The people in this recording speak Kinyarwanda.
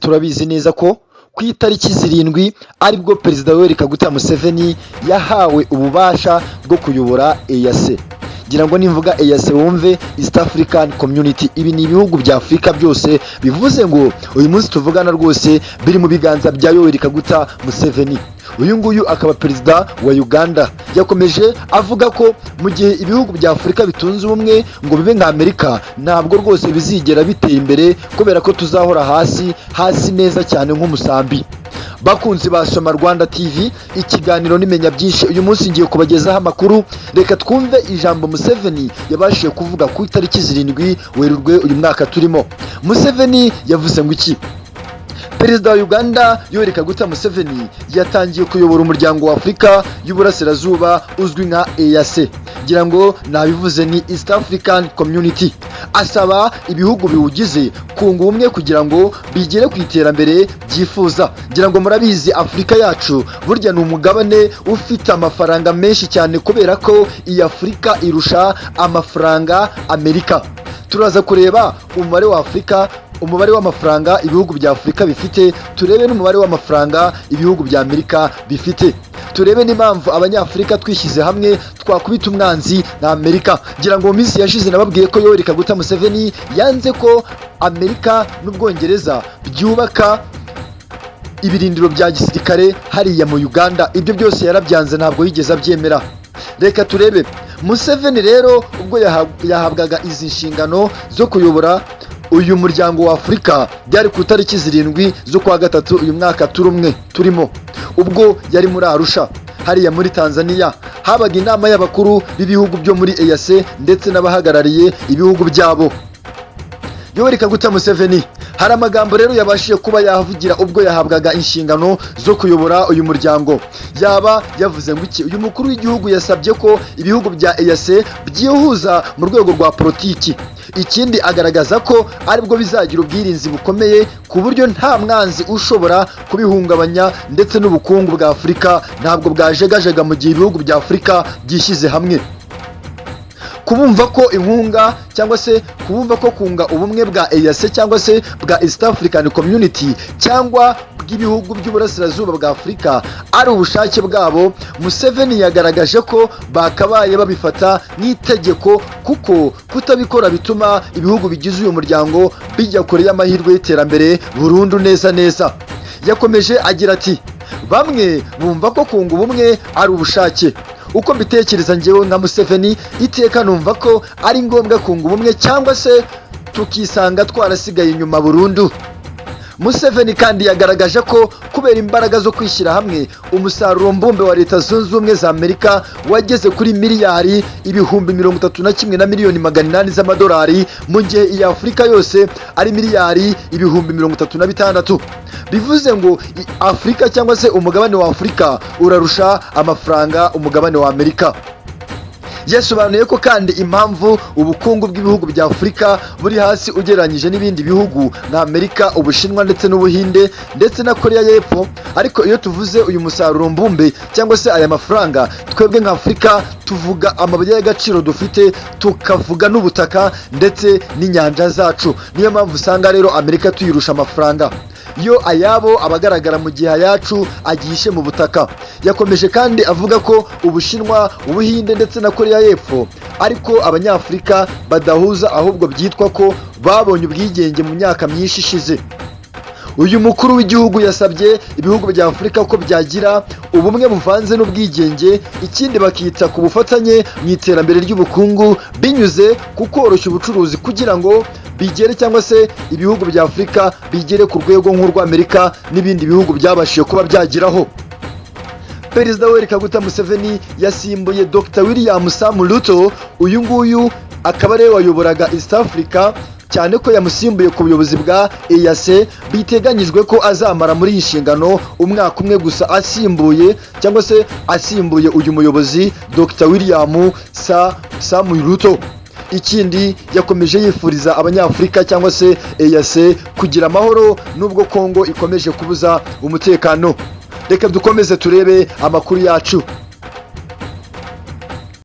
turabizi neza ko ku itariki zirindwi aribwo perezida Yoweri Kaguta Museveni yahawe ububasha bwo kuyobora EAC. Ngira ngo nimvuga EAC wumve East African Community, ibi ni ibihugu bya Afurika byose, bivuze ngo uyu munsi tuvugana rwose biri mu biganza bya Yoweri Kaguta Museveni. Uyu nguyu akaba perezida wa Uganda, yakomeje avuga ko mu gihe ibihugu bya Afurika bitunze ubumwe ngo bibe nka Amerika, ntabwo rwose bizigera bitera imbere kubera ko tuzahora hasi neza cyane nk'umusambi. Bakunzi ba Soma Rwanda TV, ikiganiro nimenya byinshi, uyu munsi ngiye kubagezaho amakuru. Reka twumve ijambo Museveni yabashije kuvuga ku itariki zirindwi Werurwe uyu mwaka turimo. Museveni yavuze ngo iki? Perezida wa Uganda Yoweri Kaguta Museveni yatangiye kuyobora umuryango wa Afurika y'Uburasirazuba uzwi nka EAC. Ngira ngo nabivuze ni East African Community. Asaba ibihugu biwugize kunga ubumwe kugira ngo bigere ku iterambere byifuza. Ngira ngo murabizi Afurika yacu burya ni umugabane ufite amafaranga menshi cyane, kubera ko iyi Afurika irusha amafaranga Amerika. Turaza kureba umubare w'amafaranga ibihugu bya Afurika bifite, turebe n'umubare w'amafaranga ibihugu bya Amerika bifite, turebe n'impamvu abanyafurika twishyize hamwe twakubita umwanzi na Amerika. Ngira ngo mu minsi yashize nababwiye ko Yoweri Kaguta Museveni yanze ko Amerika n'Ubwongereza byubaka ibirindiro bya gisirikare hariya mu Uganda. Ibyo byose yarabyanze, ntabwo yigeze abyemera. Reka turebe Museveni rero ubwo yahabwaga izi nshingano zo kuyobora uyu muryango wa Afurika, byari ku itariki zirindwi z'ukwa gatatu uyu mwaka turimo, ubwo yari muri Arusha hariya muri Tanzania. Habaga inama y'abakuru b'ibihugu byo muri EAC ndetse n'abahagarariye ibihugu byabo. Yoweri Kaguta Museveni hari amagambo rero yabashije kuba yavugira ubwo yahabwaga inshingano zo kuyobora uyu muryango. Yaba yavuze ngo iki? Uyu mukuru w'igihugu yasabye ko ibihugu bya EAC byihuza mu rwego rwa politiki. Ikindi agaragaza ko aribwo bizagira ubwirinzi bukomeye ku buryo nta mwanzi ushobora kubihungabanya, ndetse n'ubukungu bwa Afurika ntabwo bwajegajega mu gihe ibihugu bya Afurika byishyize hamwe. Kubumva ko inkunga cyangwa se kubumva ko kunga ubumwe bwa EAC cyangwa se bwa East African Community cyangwa bw'ibihugu by'Uburasirazuba bwa Afurika ari ubushake bwabo, Museveni yagaragaje ko bakabaye babifata nk'itegeko, kuko kutabikora bituma ibihugu bigize uyu muryango bijya kure y'amahirwe y'iterambere burundu neza. Yakomeje agira ati, bamwe bumva ko kunga ubumwe ari ubushake. Uko mbitekereza njyewe nka Museveni, iteka numva ko ari ngombwa kunga ubumwe cyangwa se tukisanga twarasigaye inyuma burundu. Museveni kandi yagaragaje ko kubera imbaraga zo kwishyira hamwe, umusaruro mbumbe wa Leta Zunze Ubumwe za Amerika wageze kuri miliyari 31 na miliyoni 800 z'amadolari, mu gihe iya Afurika yose ari miliyari 36,000. Bivuze ngo Afurika cyangwa se umugabane wa Afurika urarusha amafaranga umugabane wa Amerika. Yasobanuye ko kandi impamvu ubukungu bw'ibihugu bya Afurika buri hasi ugereranyije n'ibindi bihugu nka Amerika, Ubushinwa ndetse n'Ubuhinde ndetse na Korea y'Epfo. Ariko iyo tuvuze uyu musaruro mbumbe cyangwa se aya mafaranga, twebwe nka Afurika tuvuga amabuye y'agaciro dufite, tukavuga n'ubutaka ndetse n'inyanja zacu. Niyo mpamvu usanga rero Amerika tuyirusha amafaranga, yo ayabo abagaragara mu gihe ayacu agihishe mu butaka. Yakomeje kandi avuga ko Ubushinwa, Ubuhinde ndetse na Korea y'Epfo ariko abanyafurika badahuza, ahubwo byitwa ko babonye ubwigenge mu myaka myinshi ishize. Uyu mukuru w'igihugu yasabye ibihugu bya Afurika ko byagira ubumwe buvanze n'ubwigenge, ikindi bakita ku bufatanye mu iterambere ry'ubukungu binyuze ku koroshya ubucuruzi kugira ngo bigere cyangwa se ibihugu bya Afurika bigere ku rwego nk'urw'Amerika n'ibindi bihugu byabashije kuba byagiraho. Perezida Yoweri Kaguta Museveni yasimbuye Dr. William Sam Ruto. Uyu nguyu akaba ariwe wayoboraga East Africa, cyane ko yamusimbuye ku buyobozi bwa EAC. Biteganyijwe ko azamara muri iyi nshingano umwaka umwe gusa asimbuye uyu muyobozi Dr. William Sam Ruto. Ikindi yakomeje yifuriza abanyafurika cyangwa se EAC kugira amahoro nubwo Kongo ikomeje kubuza umutekano. Reka dukomeze turebe amakuru yacu.